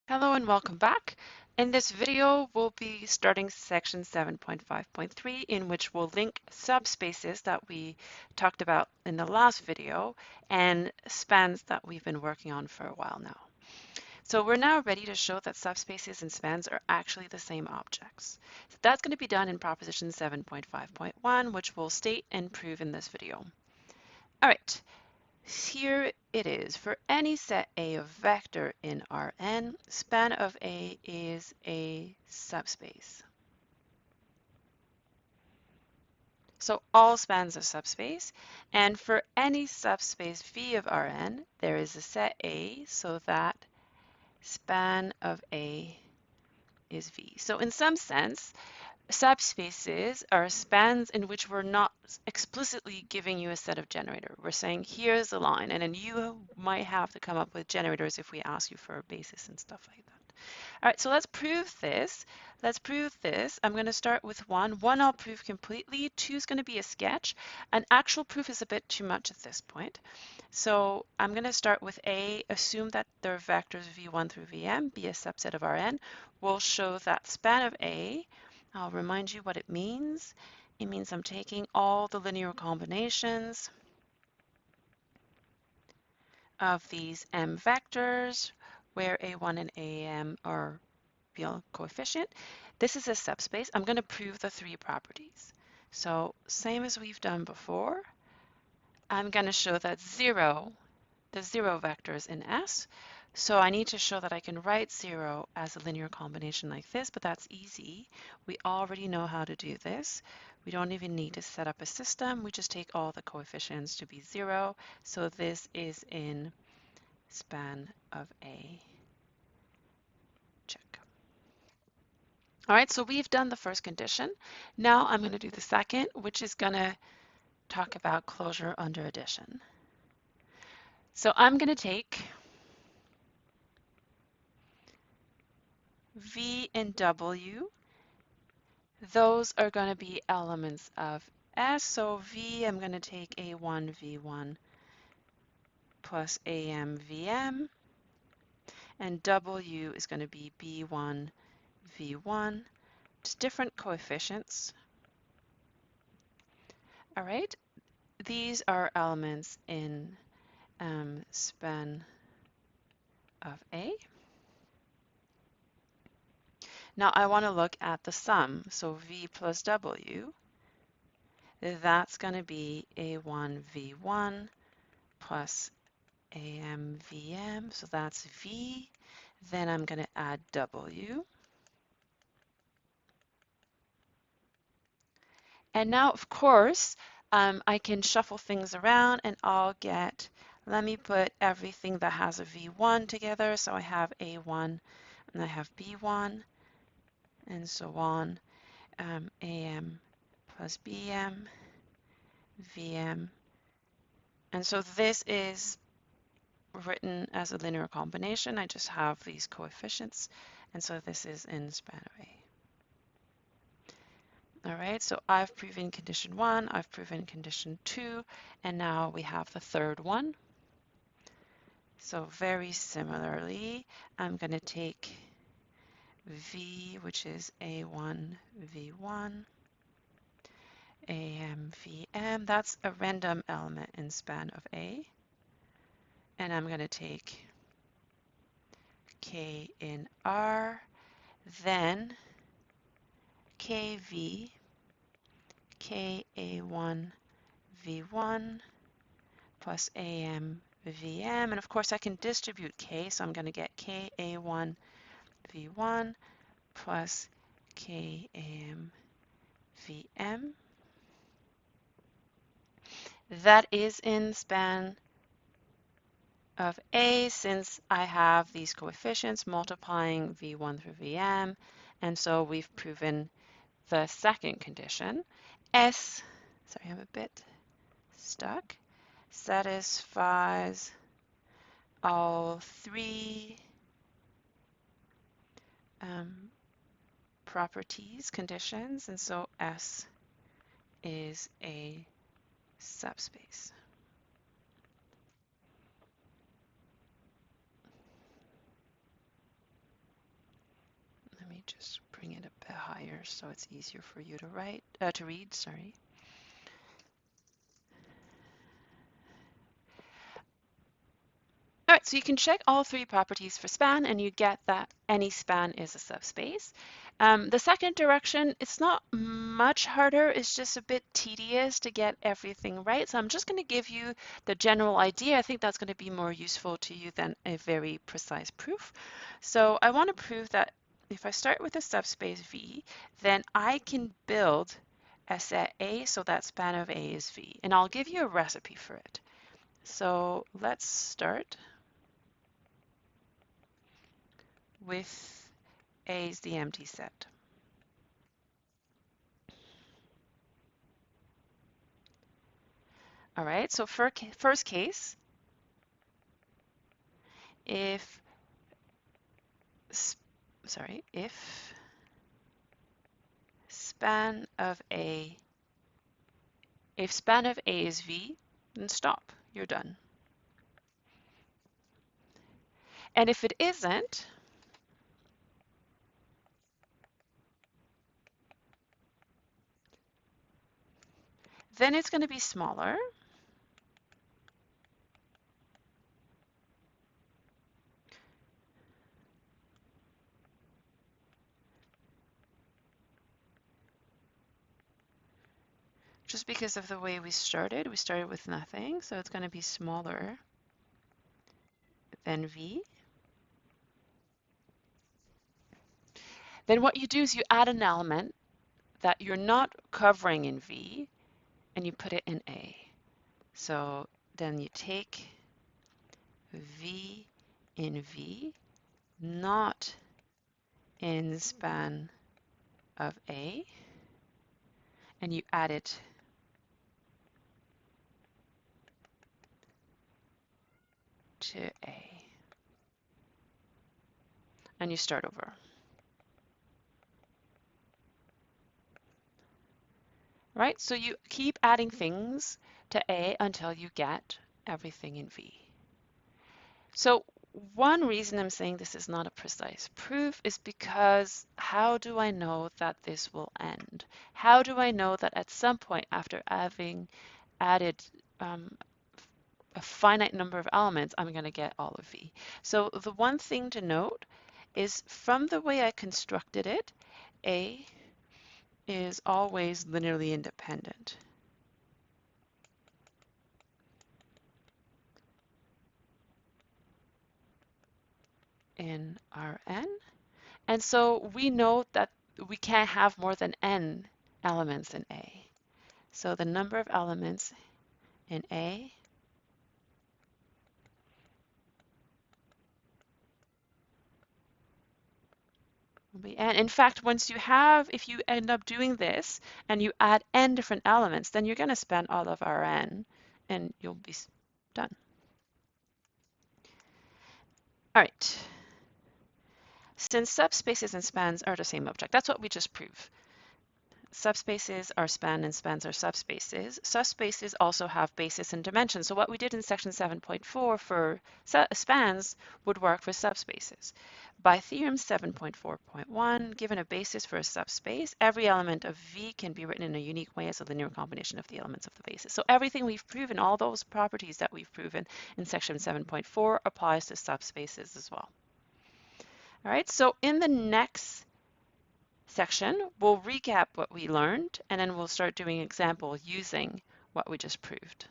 Hello and welcome back. In this video, we'll be starting section 7.5.3, in which we'll link subspaces that we talked about in the last video and spans that we've been working on for a while now. So we're now ready to show that subspaces and spans are actually the same objects. So that's going to be done in proposition 7.5.1, which we'll state and prove in this video. All right. Here it is. For any set A of vector in Rn, span of A is a subspace. So all spans are subspace. And for any subspace V of Rn, there is a set A, so that span of A is V. So in some sense, subspaces are spans in which we're not explicitly giving you a set of generator. We're saying here's a line, and then you might have to come up with generators if we ask you for a basis and stuff like that. All right, so let's prove this. Let's prove this. I'm going to start with one. One I'll prove completely. Two is going to be a sketch. An actual proof is a bit too much at this point. So I'm going to start with A, assume that there are vectors v1 through vm, be a subset of Rn. We'll show that span of A. I'll remind you what it means. It means I'm taking all the linear combinations of these m vectors where a1 and am are real coefficient. This is a subspace. I'm going to prove the three properties. So same as we've done before, I'm going to show that the zero vectors in S. So I need to show that I can write 0 as a linear combination like this, but that's easy. We already know how to do this. We don't even need to set up a system. We just take all the coefficients to be 0. So this is in span of A. Check. All right, so we've done the first condition. Now I'm going to do the second, which is going to talk about closure under addition. So I'm going to take V and W. Those are going to be elements of S. So V, I'm going to take A1 V1 plus AM VM. And W is going to be B1 V1. Just different coefficients. All right. These are elements in span of A. Now I want to look at the sum. So V plus W, that's going to be A1 V1 plus AM VM. So that's V. Then I'm going to add W. And now, of course, I can shuffle things around and I'll get, let me put everything that has a V1 together. So I have A1 and I have B1 and so on. AM plus BM, VM. And so this is written as a linear combination. I just have these coefficients. And so this is in span of A. All right, so I've proven condition 1, I've proven condition 2, and now we have the third one. So very similarly, I'm going to take V, which is A1 V1, AM VM. That's a random element in span of A. And I'm going to take K in R, then KV, KA1 V1 plus AM VM. And of course, I can distribute K, so I'm going to get KA1 V1 plus KAM VM. That is in span of A since I have these coefficients multiplying V1 through VM. And so we've proven the second condition. S, sorry, I'm a bit stuck, satisfies all three properties, conditions, and so S is a subspace. just bring it a bit higher so it's easier for you to read, sorry. All right, so you can check all three properties for span and you get that any span is a subspace. The second direction, it's not much harder, it's just a bit tedious to get everything right. So I'm just going to give you the general idea. I think that's going to be more useful to you than a very precise proof. So I want to prove that if I start with a subspace V, then I can build a set A so that span of A is V. And I'll give you a recipe for it. So let's start with A is the empty set. All right, so for first case, if span of A, if span of A is V, then stop, you're done. And if it isn't, then it's going to be smaller. Just because of the way we started with nothing, so it's going to be smaller than V. Then what you do is you add an element that you're not covering in V, and you put it in A. So then you take V in V, not in span of A, and you add it to A. And you start over. Right? So you keep adding things to A until you get everything in V. So one reason I'm saying this is not a precise proof is because how do I know that this will end? How do I know that at some point after having added a finite number of elements, I'm going to get all of V? So the one thing to note is from the way I constructed it, A is always linearly independent. In Rn. And so we know that we can't have more than n elements in A. So the number of elements in A will be n. In fact, if you end up doing this and you add n different elements, then you're going to spend all of Rn and you'll be done. All right. Since subspaces and spans are the same object, that's what we just proved. Subspaces are span and spans are subspaces. Subspaces also have basis and dimension. So what we did in section 7.4 for spans would work for subspaces. By theorem 7.4.1, given a basis for a subspace, every element of V can be written in a unique way as a linear combination of the elements of the basis. So everything we've proven, all those properties that we've proven in section 7.4 applies to subspaces as well. All right, so in the next section, we'll recap what we learned, and then we'll start doing example using what we just proved.